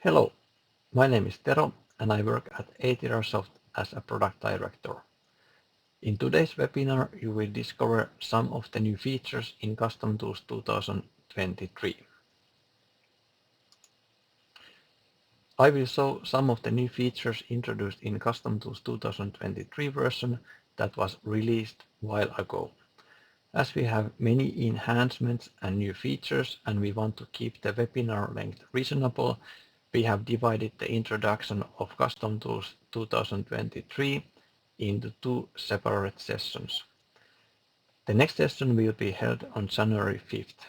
Hello, my name is Tero and I work at Aethersoft as a product director. In today's webinar, you will discover some of the new features in CustomTools 2023. I will show some of the new features introduced in CustomTools 2023 version that was released a while ago. As we have many enhancements and new features and we want to keep the webinar length reasonable, we have divided the introduction of CustomTools 2023 into two separate sessions. The next session will be held on January 5th.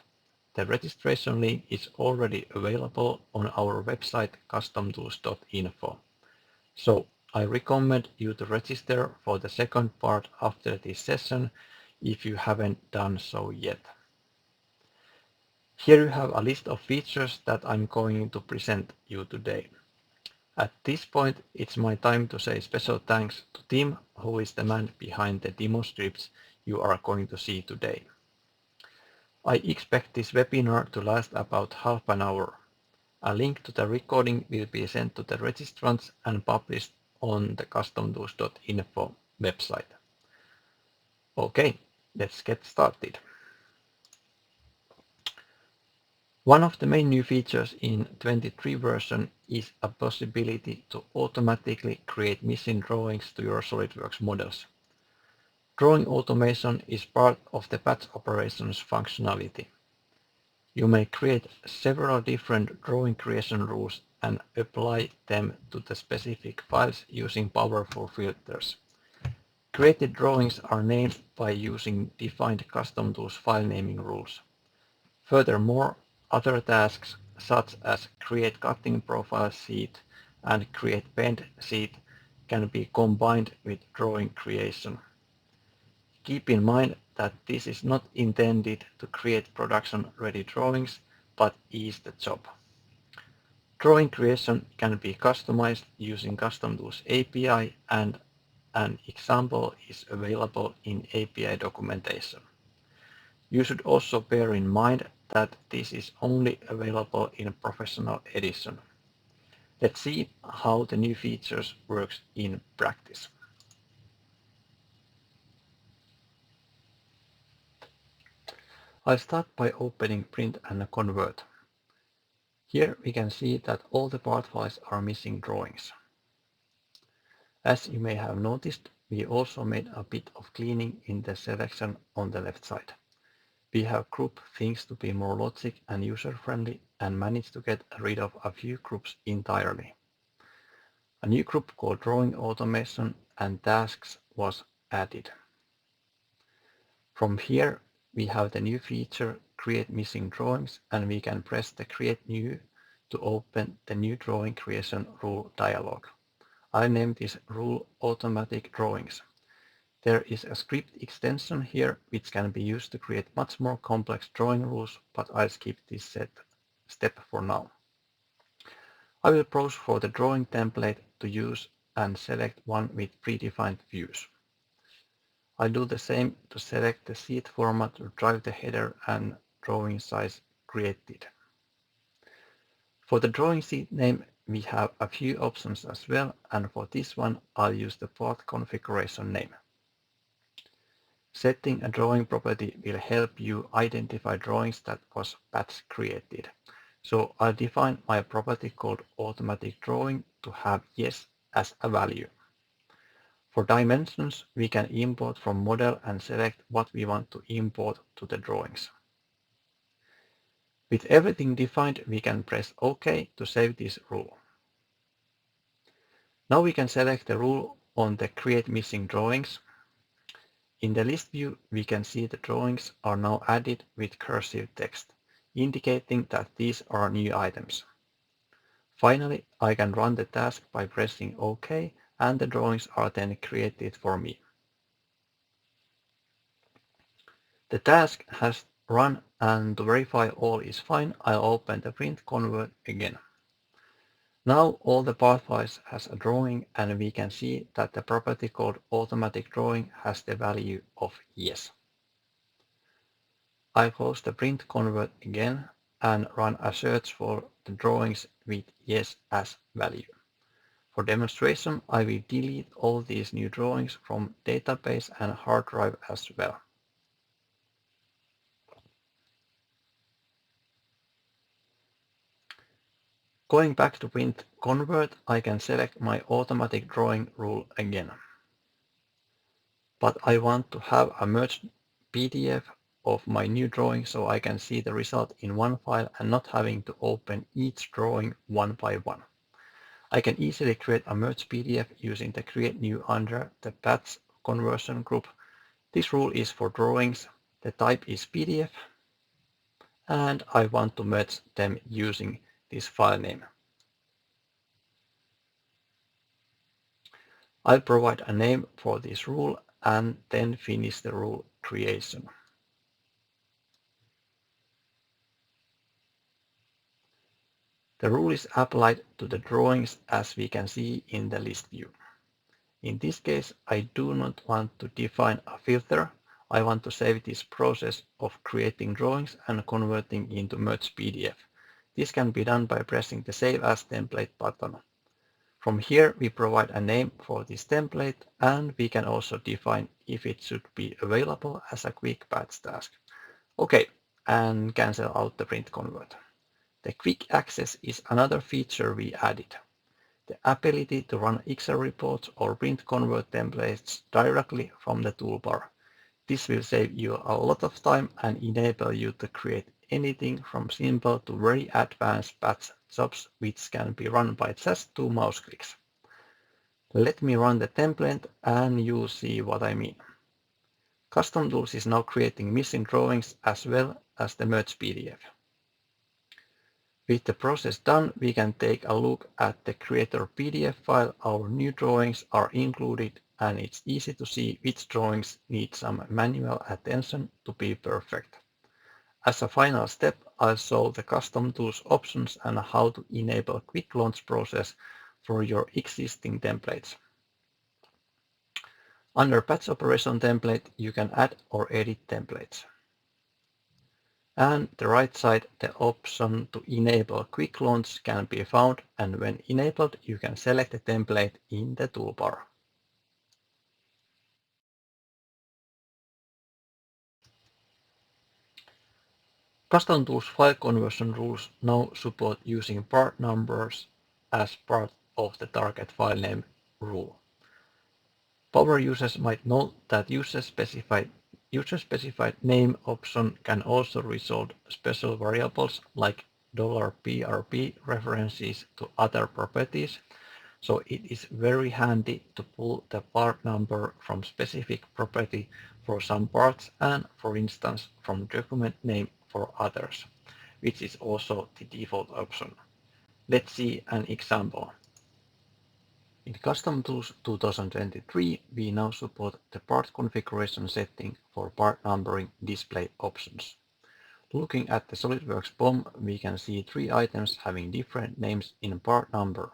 The registration link is already available on our website customtools.info. So I recommend you to register for the second part after this session if you haven't done so yet. Here you have a list of features that I'm going to present you today. At this point, it's my time to say special thanks to Tim, who is the man behind the demo scripts you are going to see today. I expect this webinar to last about half an hour. A link to the recording will be sent to the registrants and published on the customtools.info website. Okay, let's get started. One of the main new features in 23 version is a possibility to automatically create missing drawings to your SolidWorks models. Drawing automation is part of the batch operations functionality. You may create several different drawing creation rules and apply them to the specific files using powerful filters. Created drawings are named by using defined CustomTools file naming rules. Furthermore, other tasks such as create cutting profile sheet and create bend sheet can be combined with drawing creation. Keep in mind that this is not intended to create production-ready drawings, but ease the job. Drawing creation can be customized using CustomTools API, and an example is available in API documentation. You should also bear in mind that this is only available in Professional Edition. Let's see how the new features works in practice. I'll start by opening Print and Convert. Here we can see that all the part files are missing drawings. As you may have noticed, we also made a bit of cleaning in the selection on the left side. We have grouped things to be more logic and user-friendly and managed to get rid of a few groups entirely. A new group called Drawing Automation and Tasks was added. From here, we have the new feature Create Missing Drawings, and we can press the Create New to open the new drawing creation rule dialog. I name this rule Automatic Drawings. There is a script extension here which can be used to create much more complex drawing rules, but I'll skip this step for now. I will browse for the drawing template to use and select one with predefined views. I do the same to select the sheet format to drive the header and drawing size created. For the drawing sheet name, we have a few options as well, and for this one, I'll use the part configuration name. Setting a drawing property will help you identify drawings that was batch created. So I'll define my property called Automatic Drawing to have yes as a value. For dimensions, we can import from model and select what we want to import to the drawings. With everything defined, we can press OK to save this rule. Now we can select the rule on the Create Missing Drawings. In the list view, we can see the drawings are now added with cursive text, indicating that these are new items. Finally, I can run the task by pressing OK, and the drawings are then created for me. The task has run, and to verify all is fine, I'll open the Print Convert again. Now all the part files has a drawing, and we can see that the property called Automatic Drawing has the value of yes. I close the Print Convert again, and run a search for the drawings with yes as value. For demonstration, I will delete all these new drawings from database and hard drive as well. Going back to print convert, I can select my automatic drawing rule again. But I want to have a merged PDF of my new drawing so I can see the result in one file and not having to open each drawing one by one. I can easily create a merged PDF using the create new under the paths conversion group. This rule is for drawings. The type is PDF and I want to merge them using this file name. I'll provide a name for this rule and then finish the rule creation. The rule is applied to the drawings as we can see in the list view. In this case, I do not want to define a filter. I want to save this process of creating drawings and converting into merged PDF. This can be done by pressing the Save as Template button. From here, we provide a name for this template, and we can also define if it should be available as a quick batch task. Okay, and cancel out the print convert. The quick access is another feature we added. The ability to run Excel reports or print convert templates directly from the toolbar. This will save you a lot of time and enable you to create anything from simple to very advanced batch jobs which can be run by just 2 mouse clicks. Let me run the template and you'll see what I mean. CustomTools is now creating missing drawings as well as the merged PDF. With the process done, we can take a look at the Creator PDF file. Our new drawings are included and it's easy to see which drawings need some manual attention to be perfect. As a final step, I'll show the CustomTools options and how to enable quick launch process for your existing templates. Under Batch Operation Template, you can add or edit templates. And the right side, the option to enable quick launch can be found, and when enabled, you can select the template in the toolbar. CustomTools file conversion rules now support using part numbers as part of the target file name rule. Power users might note that user-specified name option can also resolve special variables like $PRP references to other properties, so it is very handy to pull the part number from specific property for some parts and, for instance, from document name for others, which is also the default option. Let's see an example. In CustomTools 2023, we now support the part configuration setting for part numbering display options. Looking at the SolidWorks BOM, we can see 3 items having different names in part number.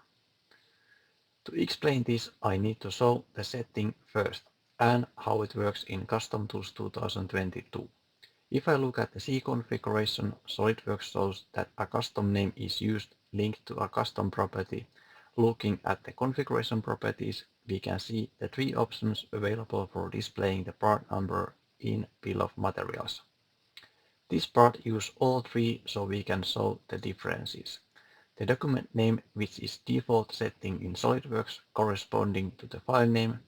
To explain this, I need to show the setting first and how it works in CustomTools 2022. If I look at the C configuration, SolidWorks shows that a custom name is used linked to a custom property. Looking at the configuration properties, we can see the 3 options available for displaying the part number in bill of materials. This part uses all 3 so we can show the differences. The document name, which is default setting in SolidWorks corresponding to the file name,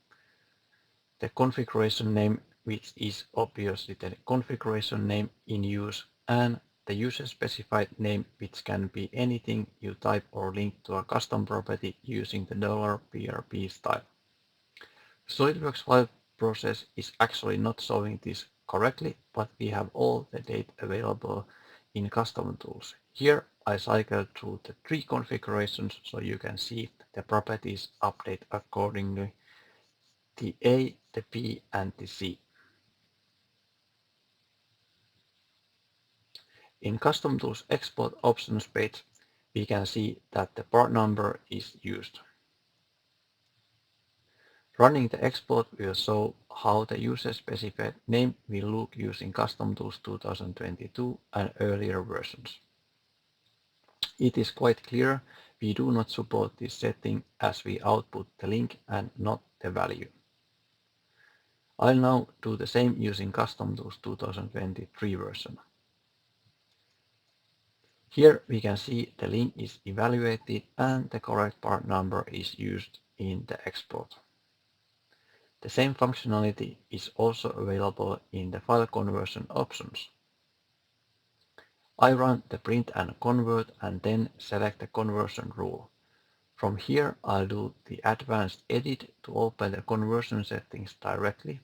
the configuration name, which is obviously the configuration name in use, and the user-specified name, which can be anything you type or link to a custom property using the $PRP style. SolidWorks file process is actually not showing this correctly, but we have all the data available in CustomTools. Here I cycle through the 3 configurations so you can see the properties update accordingly, the A, the B, and the C. In CustomTools export options page, we can see that the part number is used. Running the export will show how the user-specified name will look using CustomTools 2022 and earlier versions. It is quite clear we do not support this setting as we output the link and not the value. I'll now do the same using CustomTools 2023 version. Here we can see the link is evaluated and the correct part number is used in the export. The same functionality is also available in the file conversion options. I run the print and convert and then select the conversion rule. From here I'll do the advanced edit to open the conversion settings directly.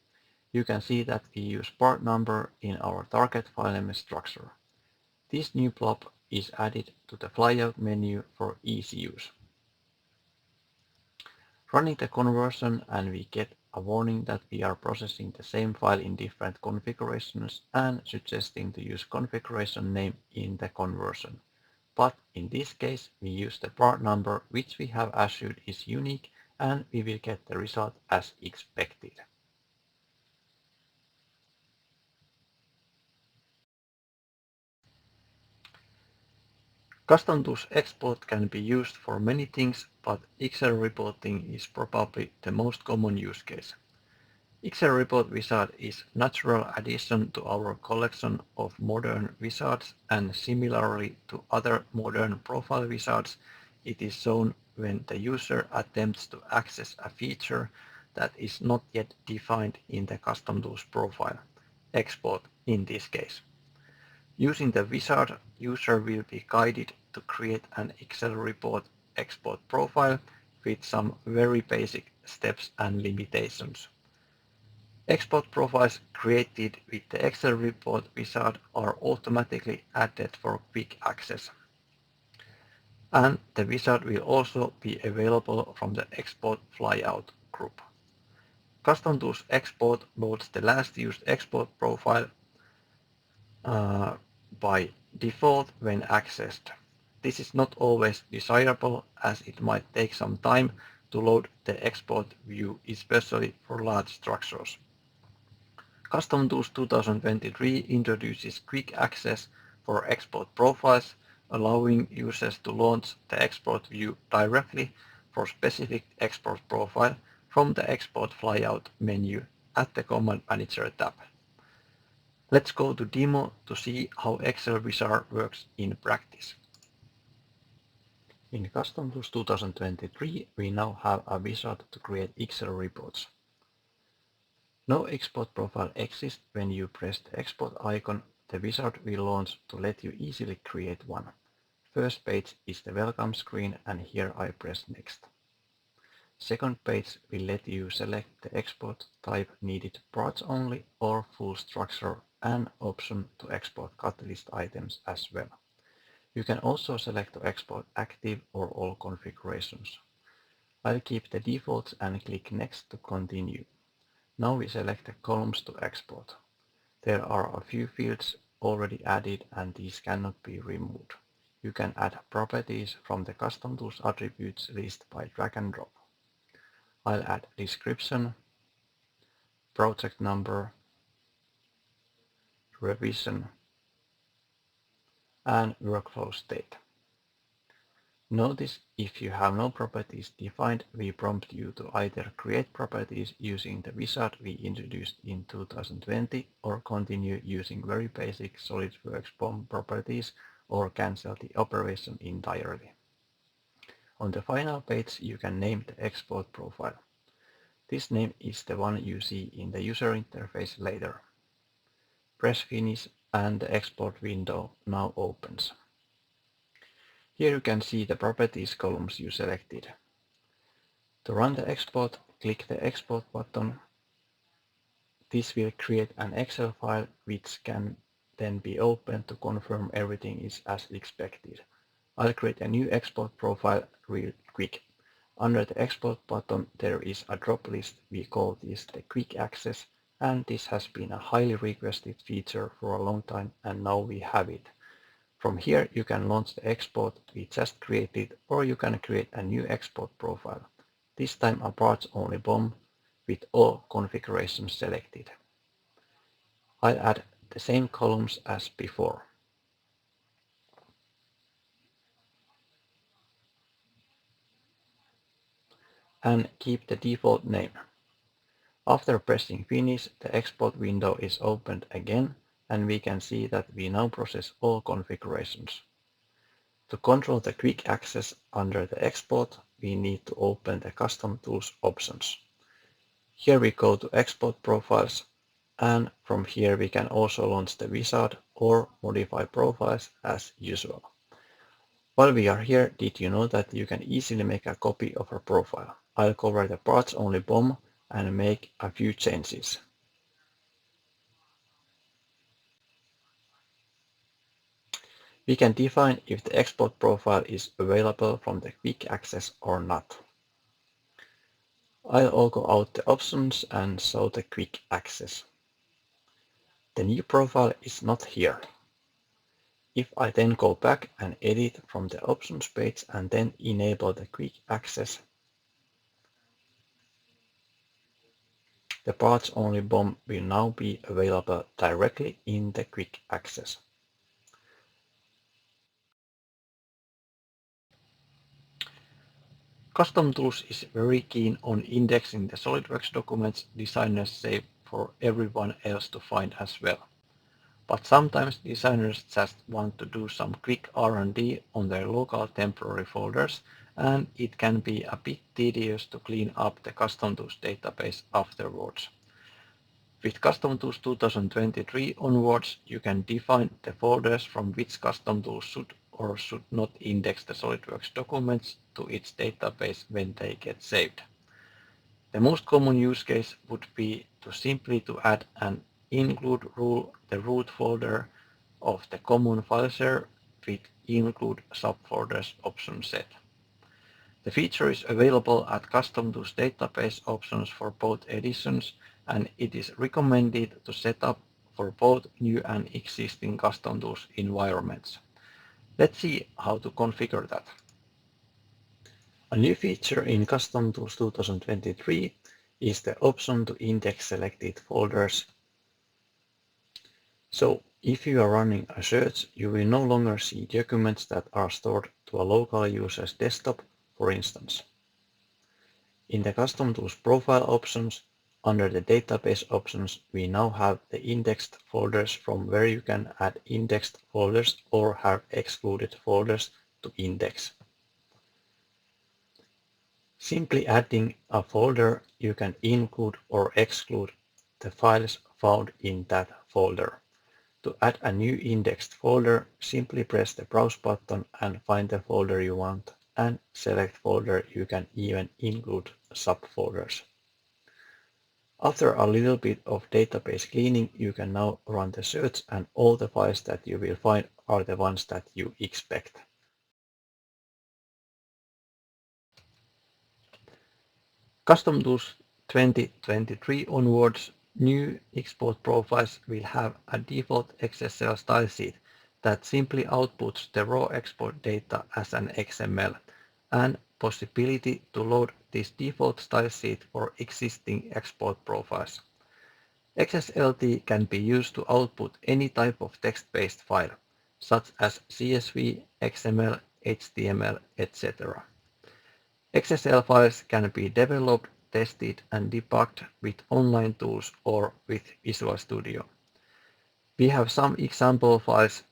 You can see that we use part number in our target file name structure. This new blob is added to the flyout menu for easy use. Running the conversion and we get a warning that we are processing the same file in different configurations and suggesting to use configuration name in the conversion. But in this case we use the part number which we have assured is unique and we will get the result as expected. CustomTools export can be used for many things, but Excel reporting is probably the most common use case. Excel report wizard is a natural addition to our collection of modern wizards, and similarly to other modern profile wizards, it is shown when the user attempts to access a feature that is not yet defined in the CustomTools profile, export in this case. Using the wizard, user will be guided to create an Excel report export profile with some very basic steps and limitations. Export profiles created with the Excel report wizard are automatically added for quick access. And the wizard will also be available from the export flyout group. CustomTools export loads the last used export profile by default when accessed. This is not always desirable as it might take some time to load the export view, especially for large structures. CustomTools 2023 introduces quick access for export profiles, allowing users to launch the export view directly for specific export profile from the export flyout menu at the Command Manager tab. Let's go to demo to see how Excel Wizard works in practice. In CustomTools 2023, we now have a wizard to create Excel reports. No export profile exists when you press the export icon. The wizard will launch to let you easily create one. First page is the welcome screen and here I press next. Second page will let you select the export type needed parts only or full structure and option to export cut list items as well. You can also select to export active or all configurations. I'll keep the defaults and click next to continue. Now we select the columns to export. There are a few fields already added and these cannot be removed. You can add properties from the CustomTools attributes list by drag and drop. I'll add description, project number, revision, and workflow state. Notice if you have no properties defined, we prompt you to either create properties using the wizard we introduced in 2020 or continue using very basic SolidWorks BOM properties or cancel the operation entirely. On the final page you can name the export profile. This name is the one you see in the user interface later. Press finish and the export window now opens. Here you can see the properties columns you selected. To run the export, click the export button. This will create an Excel file which can then be opened to confirm everything is as expected. I'll create a new export profile real quick. Under the export button there is a drop list. We call this the quick access and this has been a highly requested feature for a long time and now we have it. From here you can launch the export we just created or you can create a new export profile. This time a parts only BOM with all configurations selected. I'll add the same columns as before. and keep the default name. After pressing Finish, the export window is opened again, and we can see that we now process all configurations. To control the quick access under the export, we need to open the CustomTools options. Here we go to Export Profiles, and from here we can also launch the wizard or modify profiles as usual. While we are here, did you know that you can easily make a copy of a profile? I'll cover the parts only BOM and make a few changes. We can define if the export profile is available from the quick access or not. I'll go out the options and show the quick access. The new profile is not here. If I then go back and edit from the options page and then enable the quick access, the parts only BOM will now be available directly in the quick access. CustomTools is very keen on indexing the SolidWorks documents designers save for everyone else to find as well. But sometimes designers just want to do some quick R&D on their local temporary folders, and it can be a bit tedious to clean up the CustomTools database afterwards. With CustomTools 2023 onwards, you can define the folders from which CustomTools should or should not index the SolidWorks documents to its database when they get saved. The most common use case would be to simply add an include rule the root folder of the common file share with include subfolders option set. The feature is available at CustomTools database options for both editions, and it is recommended to set up for both new and existing CustomTools environments. Let's see how to configure that. A new feature in CustomTools 2023 is the option to index selected folders. So if you are running a search, you will no longer see documents that are stored to a local user's desktop, for instance. In the CustomTools profile options, under the database options, we now have the indexed folders from where you can add indexed folders or have excluded folders to index. Simply adding a folder, you can include or exclude the files found in that folder. To add a new indexed folder, simply press the Browse button and find the folder you want, and select folder. You can even include subfolders. After a little bit of database cleaning, you can now run the search, and all the files that you will find are the ones that you expect. CustomTools 2023 onwards, new export profiles will have a default XSL style sheet that simply outputs the raw export data as an XML, and possibility to load this default style sheet for existing export profiles. XSLT can be used to output any type of text-based file, such as CSV, XML, HTML, etc. XSL files can be developed, tested, and debugged with online tools or with Visual Studio. We have some example files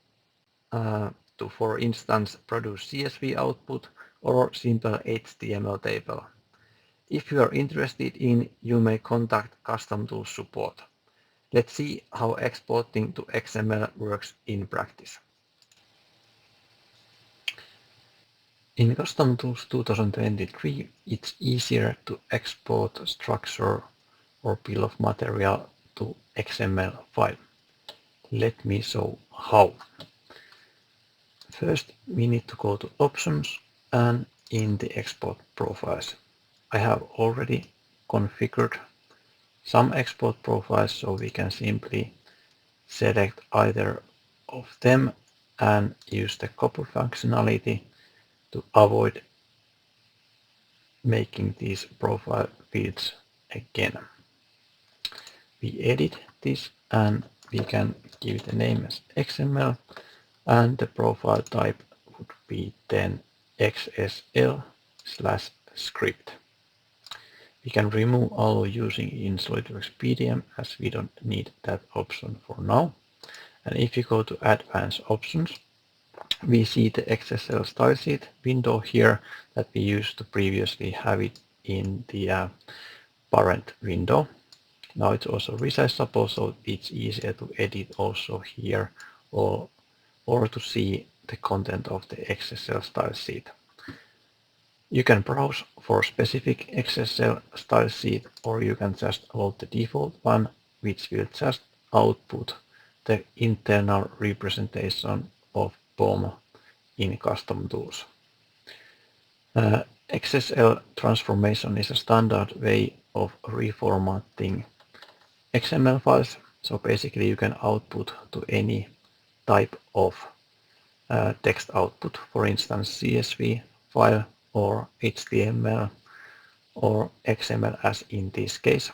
to, for instance, produce CSV output or simple HTML table. If you are interested in, you may contact CustomTools support. Let's see how exporting to XML works in practice. In CustomTools 2023, it's easier to export structure or bill of material to XML file. Let me show how. First, we need to go to Options and in the Export Profiles. I have already configured some export profiles, so we can simply select either of them and use the copy functionality to avoid making these profile fields again. We edit this and we can give the name as XML, and the profile type would be then XSL/script. We can remove allow using in SolidWorks PDM as we don't need that option for now. And if you go to Advanced Options, we see the XSL style sheet window here that we used to previously have it in the parent window. Now it's also resizable, so it's easier to edit also here or to see the content of the XSL style sheet. You can browse for specific XSL style sheet, or you can just load the default one, which will just output the internal representation of BOM in CustomTools. XSL transformation is a standard way of reformatting XML files. So basically you can output to any type of text output, for instance CSV file or HTML or XML as in this case.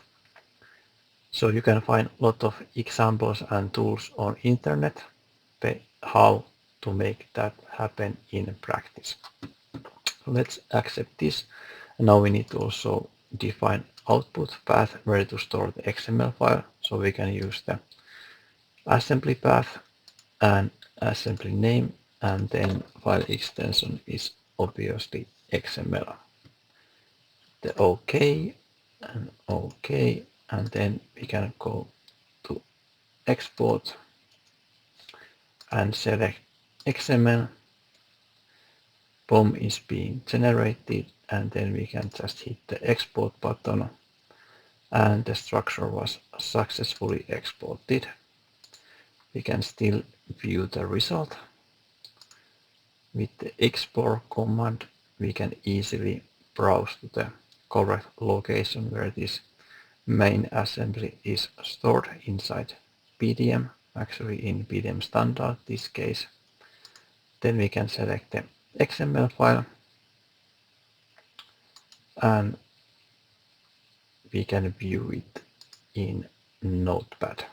So you can find a lot of examples and tools on internet how to make that happen in practice. Let's accept this. Now we need to also define output path where to store the XML file, so we can use the assembly path and assembly name, and then file extension is obviously XML. The OK and OK, and then we can go to export and select XML. BOM is being generated, and then we can just hit the export button, and the structure was successfully exported. We can still view the result. With the export command, we can easily browse to the correct location where this main assembly is stored inside PDM, actually in PDM standard this case. Then we can select the XML file and we can view it in Notepad.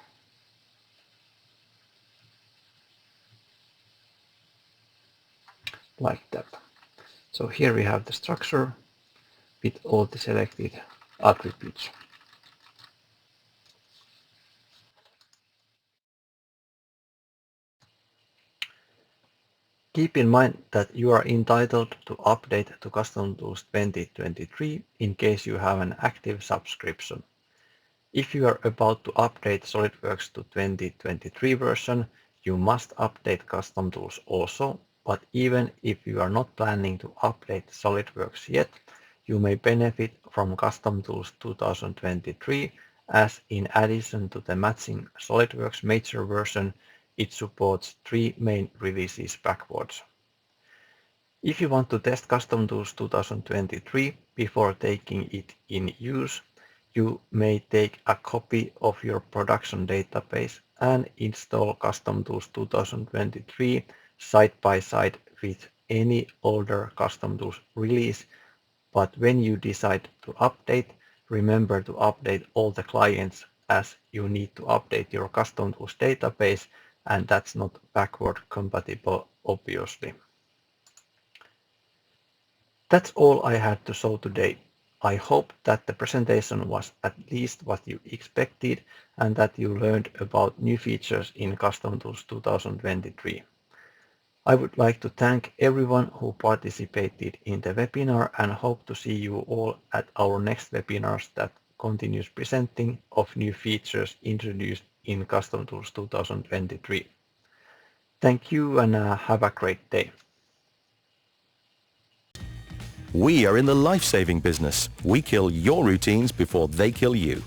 Like that. So here we have the structure with all the selected attributes. Keep in mind that you are entitled to update to CustomTools 2023 in case you have an active subscription. If you are about to update SolidWorks to 2023 version, you must update CustomTools also, but even if you are not planning to update SolidWorks yet, you may benefit from CustomTools 2023 as in addition to the matching SolidWorks major version, it supports 3 main releases backwards. If you want to test CustomTools 2023 before taking it in use, you may take a copy of your production database and install CustomTools 2023 side by side with any older CustomTools release, but when you decide to update, remember to update all the clients as you need to update your CustomTools database, and that's not backward compatible, obviously. That's all I had to show today. I hope that the presentation was at least what you expected and that you learned about new features in CustomTools 2023. I would like to thank everyone who participated in the webinar and hope to see you all at our next webinars that continues presenting of new features introduced in CustomTools 2023. Thank you and have a great day. We are in the life-saving business. We kill your routines before they kill you.